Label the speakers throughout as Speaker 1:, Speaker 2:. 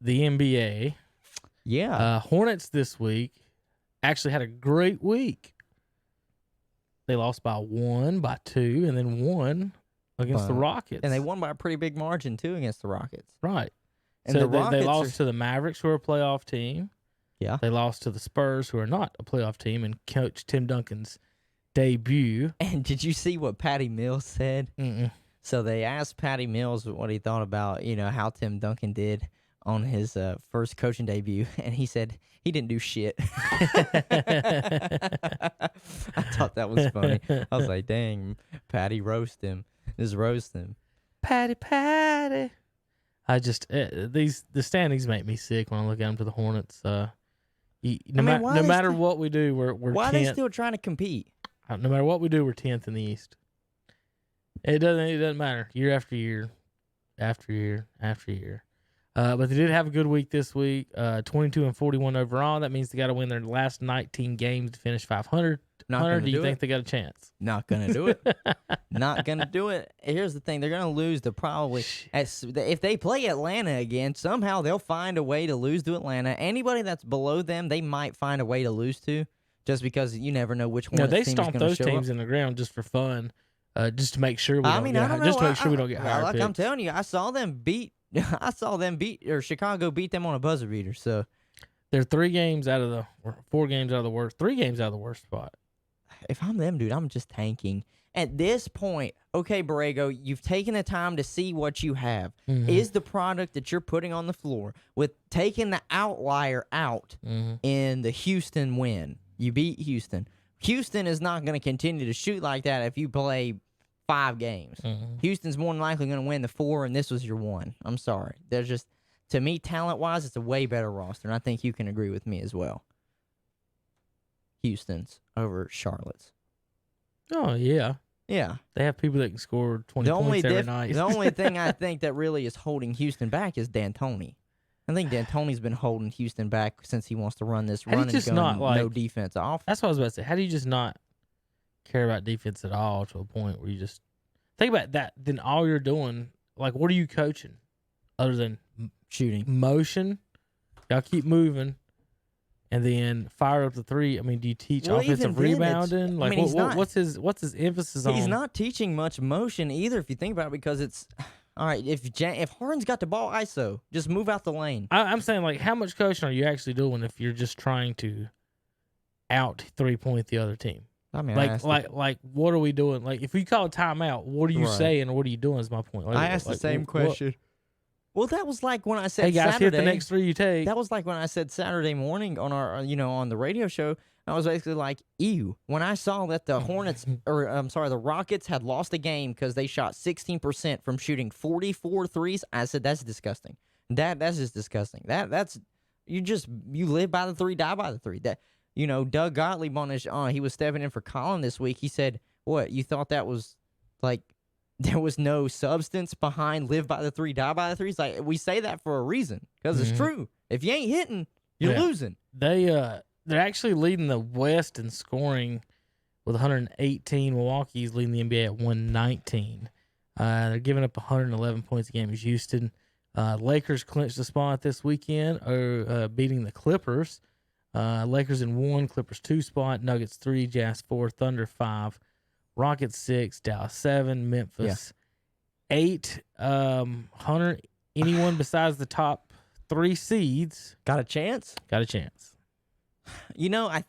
Speaker 1: the NBA.
Speaker 2: Yeah.
Speaker 1: Hornets this week actually had a great week. They lost by 1, by 2, and then won against the Rockets.
Speaker 2: And they won by a pretty big margin, too, against the Rockets.
Speaker 1: Right.
Speaker 2: And
Speaker 1: so
Speaker 2: the Rockets
Speaker 1: they lost to the Mavericks, who are a playoff team.
Speaker 2: Yeah.
Speaker 1: They lost to the Spurs, who are not a playoff team, and Coach Tim Duncan's debut.
Speaker 2: And did you see what Patty Mills said?
Speaker 1: Mm-mm.
Speaker 2: So they asked Patty Mills what he thought about, how Tim Duncan did on his first coaching debut, and he said he didn't do shit. I thought that was funny. I was like, dang, Patty roast him. Just roast him.
Speaker 1: Patty. I just the standings make me sick when I look at them to the Hornets. No matter what we do, we're
Speaker 2: why
Speaker 1: 10th.
Speaker 2: are they still trying to compete?
Speaker 1: No matter what we do, we're 10th in the East. It doesn't matter year after year, after year after year. But they did have a good week this week. 22-41 overall. That means they got to win their last 19 games to finish 500. Do you think they got a chance?
Speaker 2: Not gonna do it. Not gonna do it. Here's the thing: they're gonna lose to probably. If they play Atlanta again, somehow they'll find a way to lose to Atlanta. Anybody that's below them, they might find a way to lose to, just because you never know which one.
Speaker 1: No, they
Speaker 2: team
Speaker 1: stomp
Speaker 2: is gonna
Speaker 1: those
Speaker 2: show
Speaker 1: teams
Speaker 2: up.
Speaker 1: in the ground just for fun, just to make sure we don't
Speaker 2: I don't know.
Speaker 1: just to make sure we don't get higher
Speaker 2: Like
Speaker 1: picks.
Speaker 2: I'm telling you, I saw them beat. Chicago beat them on a buzzer beater. So
Speaker 1: they're 4 games out of the worst. 3 games out of the worst spot.
Speaker 2: if I'm them, dude, I'm just tanking. At this point, okay, Borrego, you've taken the time to see what you have.
Speaker 1: Mm-hmm.
Speaker 2: Is the product that you're putting on the floor with taking the outlier out in the Houston win? You beat Houston. Houston is not going to continue to shoot like that if you play 5 games. Houston's more than likely going to win the 4, and this was your 1. I'm sorry. There's just, to me, talent-wise, it's a way better roster, and I think you can agree with me as well. Houston's over Charlotte's.
Speaker 1: Oh, yeah.
Speaker 2: Yeah.
Speaker 1: They have people that can score 20 points every night.
Speaker 2: The only thing I think that really is holding Houston back is D'Antoni. I think D'Antoni's been holding Houston back since he wants to run this run and gun, no defense off.
Speaker 1: That's what I was about to say. How do you just not care about defense at all to a point where you just think about that? Then all you're doing, like, what are you coaching other than
Speaker 2: shooting
Speaker 1: motion? Y'all keep moving. And then fire up the 3. I mean, do you teach offensive rebounding? Like, what's his emphasis on?
Speaker 2: He's not teaching much motion either, if you think about it, because it's all right. If Harden's got the ball ISO, just move out the lane.
Speaker 1: I'm saying, like, how much coaching are you actually doing if you're just trying to out 3-point the other team?
Speaker 2: I mean,
Speaker 1: like, what are we doing? Like, if we call a timeout, what are you saying or what are you doing? Is my point. Like,
Speaker 2: I asked the same question. Well, that was like when I said,
Speaker 1: "Hey guys,
Speaker 2: Saturday,
Speaker 1: hit the next 3 you take."
Speaker 2: That was like when I said Saturday morning on our, on the radio show. I was basically like, "Ew!" When I saw that the Hornets, the Rockets had lost a game because they shot 16% from shooting 44 threes. I said, "That's disgusting. That's just disgusting. That's you live by the 3, die by the 3." That Doug Gottlieb on his, he was stepping in for Colin this week. He said, "What, you thought that was like?" There was no substance behind live by the 3, die by the 3. It's like, we say that for a reason because it's true. If you ain't hitting, you're losing.
Speaker 1: They're actually leading the West in scoring with 118. Milwaukee's leading the NBA at 119. They're giving up 111 points a game as Houston. Lakers clinched the spot this weekend, beating the Clippers. Lakers in 1, Clippers 2 spot, Nuggets 3, Jazz 4, Thunder 5. Rockets 6, Dallas 7, Memphis 8. Hunter, anyone besides the top 3 seeds
Speaker 2: got a chance. I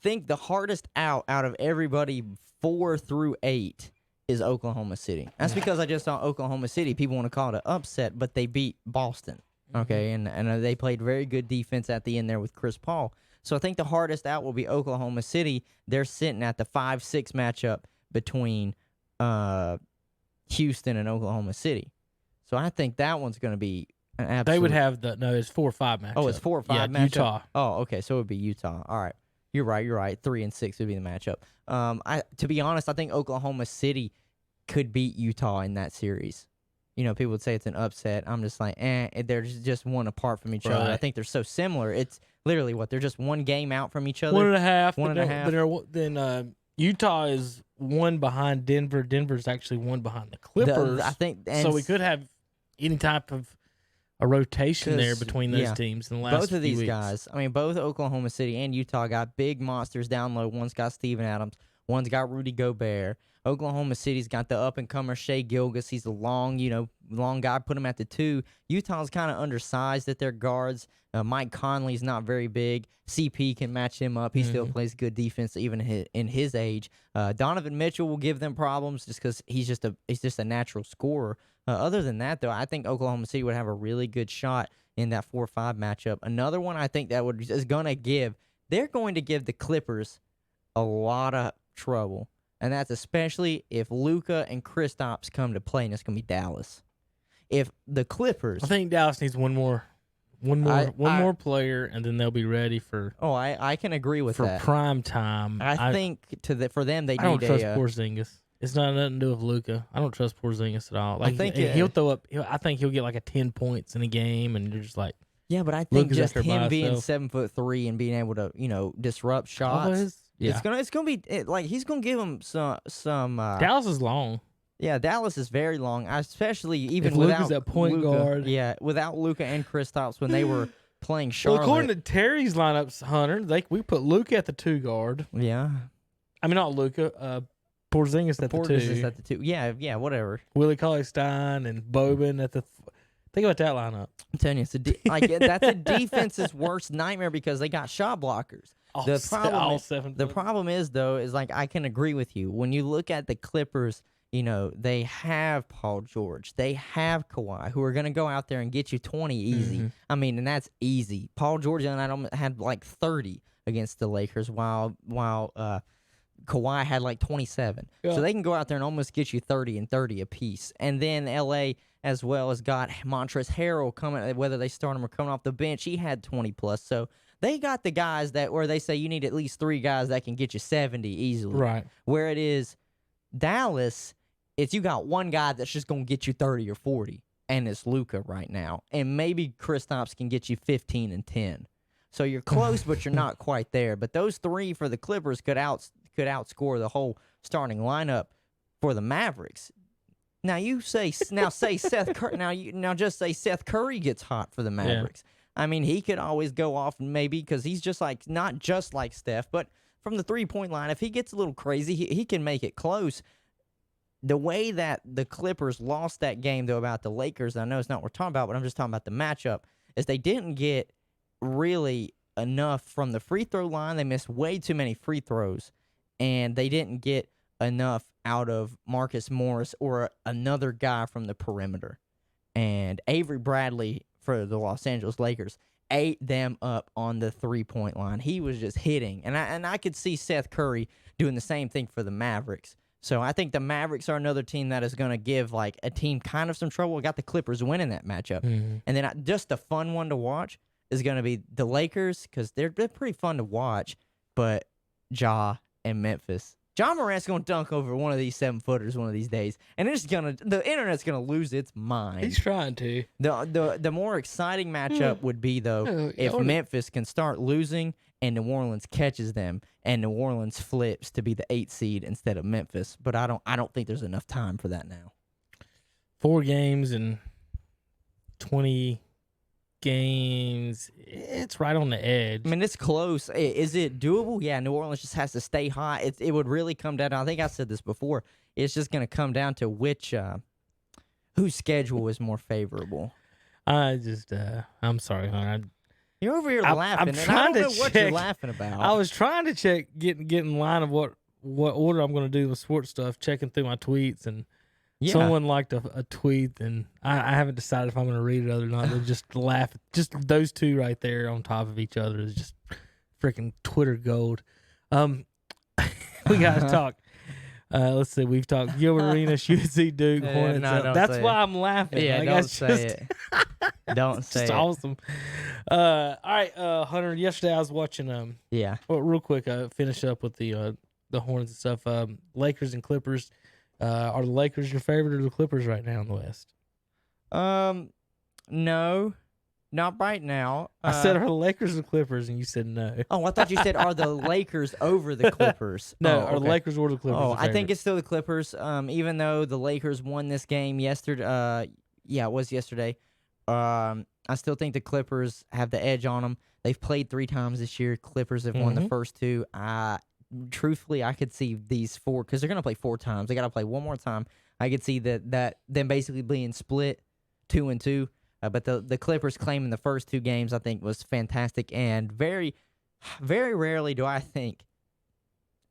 Speaker 2: think the hardest out of everybody 4 through 8 is Oklahoma City. That's because I just saw Oklahoma City. People want to call it an upset, but they beat Boston. Okay, and they played very good defense at the end there with Chris Paul. So I think the hardest out will be Oklahoma City. They're sitting at the 5-6 matchup between Houston and Oklahoma City. So I think that one's going to be an absolute...
Speaker 1: They would have it's 4-5 matchup.
Speaker 2: Oh, it's 4-5 matchup?
Speaker 1: Utah.
Speaker 2: Oh, okay, so it would be Utah. All right. You're right. 3 and 6 would be the matchup. To be honest, I think Oklahoma City could beat Utah in that series. People would say it's an upset. I'm just like, they're just one apart from each other. I think they're so similar. It's literally they're just 1 game out from each other.
Speaker 1: 1.5.
Speaker 2: 1.5.
Speaker 1: Then Utah is 1 behind Denver. Denver's actually 1 behind the Clippers.
Speaker 2: I think
Speaker 1: so. We could have any type of a rotation there
Speaker 2: 'Cause,
Speaker 1: between those
Speaker 2: yeah,
Speaker 1: teams in the last
Speaker 2: both of
Speaker 1: few
Speaker 2: these
Speaker 1: weeks.
Speaker 2: guys, I mean, both Oklahoma City and Utah got big monsters down low. One's got Steven Adams. One's got Rudy Gobert. Oklahoma City's got the up-and-comer Shea Gilgeous. He's a long guy. Put him at the 2. Utah's kind of undersized at their guards. Mike Conley's not very big. CP can match him up. He still plays good defense even in his age. Donovan Mitchell will give them problems just because he's just a natural scorer. Other than that, though, I think Oklahoma City would have a really good shot in that 4-5 matchup. Another one I think that they're going to give the Clippers a lot of trouble, and that's especially if Luka and Kristaps come to play, and it's going to be Dallas. If the Clippers,
Speaker 1: I think Dallas needs one more player, and then they'll be ready for.
Speaker 2: Oh, I can agree with
Speaker 1: for
Speaker 2: that.
Speaker 1: prime time.
Speaker 2: I think for them they
Speaker 1: I don't
Speaker 2: need
Speaker 1: trust Porzingis. It's not nothing to do with Luka. I don't trust Porzingis at all. Like, he'll throw up. I think he'll get like a 10 points in a game, and you're just like,
Speaker 2: yeah. But I think
Speaker 1: Luka's
Speaker 2: just
Speaker 1: up there by
Speaker 2: him being
Speaker 1: himself.
Speaker 2: 7'3" and being able to disrupt shots.
Speaker 1: Yeah.
Speaker 2: It's gonna be like he's gonna give them some.
Speaker 1: Dallas is long.
Speaker 2: Yeah, Dallas is very long, especially even
Speaker 1: If
Speaker 2: without
Speaker 1: Luka's at point
Speaker 2: Luka.
Speaker 1: guard.
Speaker 2: Yeah, without Luka and Kristaps when they were playing Charlotte.
Speaker 1: Well, according to Terry's lineups, Hunter, we put Luka at the 2 guard.
Speaker 2: yeah,
Speaker 1: I mean, not Luka. Porzingis at the 2.
Speaker 2: Portis at the 2. Yeah, whatever.
Speaker 1: Willie Cauley-Stein and Boban at the. Think about that lineup.
Speaker 2: I'm telling you, that's a defense's worst nightmare because they got shot blockers. The problem is though is like I can agree with you when you look at the Clippers. They have Paul George. They have Kawhi, who are going to go out there and get you 20 easy.
Speaker 1: Mm-hmm.
Speaker 2: I mean, and that's easy. Paul George and I had like 30 against the Lakers, while Kawhi had like 27.
Speaker 1: Yeah.
Speaker 2: So they can go out there and almost get you 30 and 30 apiece. And then LA as well has got Montrezl Harrell coming, whether they start him or coming off the bench. He had 20 plus. So they got the guys where they say you need at least 3 guys that can get you 70 easily.
Speaker 1: Right.
Speaker 2: Where it is Dallas, it's you got one guy that's just going to get you 30 or 40, and it's Luka right now. And maybe Kristaps can get you 15 and 10. So you're close, but you're not quite there. But those 3 for the Clippers could outscore the whole starting lineup for the Mavericks. Now say Seth Curry. Now just say Seth Curry gets hot for the Mavericks. Yeah. I mean, he could always go off maybe because he's just like not just like Steph, but from the 3-point line, if he gets a little crazy, he can make it close. The way that the Clippers lost that game, though, about the Lakers, I know it's not what we're talking about, but I'm just talking about the matchup, is they didn't get really enough from the free throw line. They missed way too many free throws, and they didn't get enough out of Marcus Morris or another guy from the perimeter. And Avery Bradley for the Los Angeles Lakers ate them up on the 3-point line. He was just hitting. And I could see Seth Curry doing the same thing for the Mavericks. So I think the Mavericks are another team that is going to give like a team kind of some trouble. We got the Clippers winning that matchup. Mm-hmm. And then just a fun one to watch is going to be the Lakers because they're pretty fun to watch, but Ja and Memphis. Ja Morant's going to dunk over one of these 7-footers one of these days, and the internet's going to lose its mind.
Speaker 1: He's trying to.
Speaker 2: The more exciting matchup would be, though, if Memphis can start losing and New Orleans catches them, and New Orleans flips to be the 8th seed instead of Memphis. But I don't think there's enough time for that now.
Speaker 1: 4 games and 20 games. It's right on the edge.
Speaker 2: I mean, it's close. Is it doable? Yeah, New Orleans just has to stay hot. It would really come down. I think I said this before. It's just going to come down to whose schedule is more favorable.
Speaker 1: I'm sorry, Hunter.
Speaker 2: You're over here laughing, and I don't know what you're laughing about.
Speaker 1: I was trying to check, get in line of what order I'm going to do with sports stuff, checking through my tweets, and someone liked a tweet, and I haven't decided if I'm going to read it or not. They just laugh. Just those 2 right there on top of each other is just freaking Twitter gold. We got to talk. Let's see. We've talked Gilbert Arenas, UNC Duke, Hornets.
Speaker 2: No,
Speaker 1: that's why I'm laughing.
Speaker 2: Yeah,
Speaker 1: like,
Speaker 2: don't say it. Don't say
Speaker 1: it. It's awesome. All right, Hunter. Yesterday I was watching. Well, real quick, finish up with the Hornets and stuff. Lakers and Clippers. Are the Lakers your favorite or the Clippers right now in the West?
Speaker 2: No, not right now.
Speaker 1: I said are the Lakers or Clippers, and you said no.
Speaker 2: Oh, I thought you said are the Lakers over the Clippers?
Speaker 1: No, are the Lakers or the Clippers?
Speaker 2: Oh, I think it's still the Clippers. Even though the Lakers won this game yesterday. Yeah, it was yesterday. I still think the Clippers have the edge on them. They've played 3 times this year. Clippers have won the first 2. Truthfully, I could see these 4 because they're going to play 4 times. They got to play one more time. I could see that them basically being split 2-2. But the Clippers claiming the first 2 games, I think, was fantastic. And very, very rarely do I think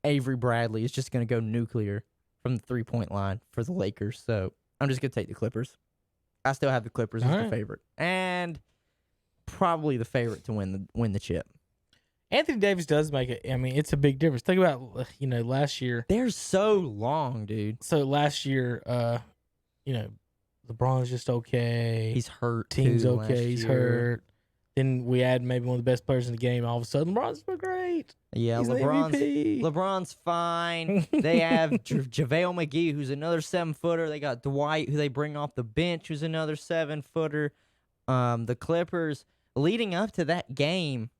Speaker 2: Avery Bradley is just going to go nuclear from the 3-point line for the Lakers. So I'm just going to take the Clippers. I still have the Clippers as the favorite. And probably the favorite to win the chip.
Speaker 1: Anthony Davis does make it. I mean, it's a big difference. Think about, last year.
Speaker 2: They're so long, dude.
Speaker 1: So last year, LeBron's just okay.
Speaker 2: He's hurt.
Speaker 1: Team's
Speaker 2: too,
Speaker 1: okay. He's hurt. Then we add maybe one of the best players in the game. All of a sudden, LeBron's great.
Speaker 2: Yeah,
Speaker 1: He's
Speaker 2: LeBron's fine. They have JaVale McGee, who's another 7-footer. They got Dwight, who they bring off the bench, who's another 7-footer. The Clippers, leading up to that game,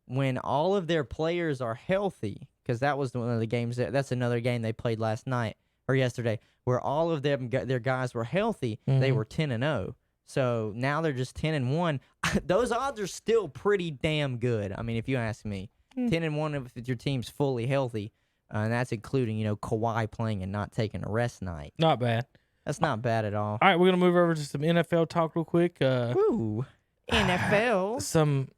Speaker 2: when all of their players are healthy, because that was one of the games that's another game they played last night or yesterday, where all of their guys were healthy. They were 10-0. So now they're just 10-1. Those odds are still pretty damn good. I mean, if you ask me, 10-1 if your team's fully healthy, and that's including Kawhi playing and not taking a rest night.
Speaker 1: Not bad.
Speaker 2: That's not bad at all.
Speaker 1: All right, we're gonna move over to some NFL talk real quick.
Speaker 2: Ooh, NFL.
Speaker 1: Some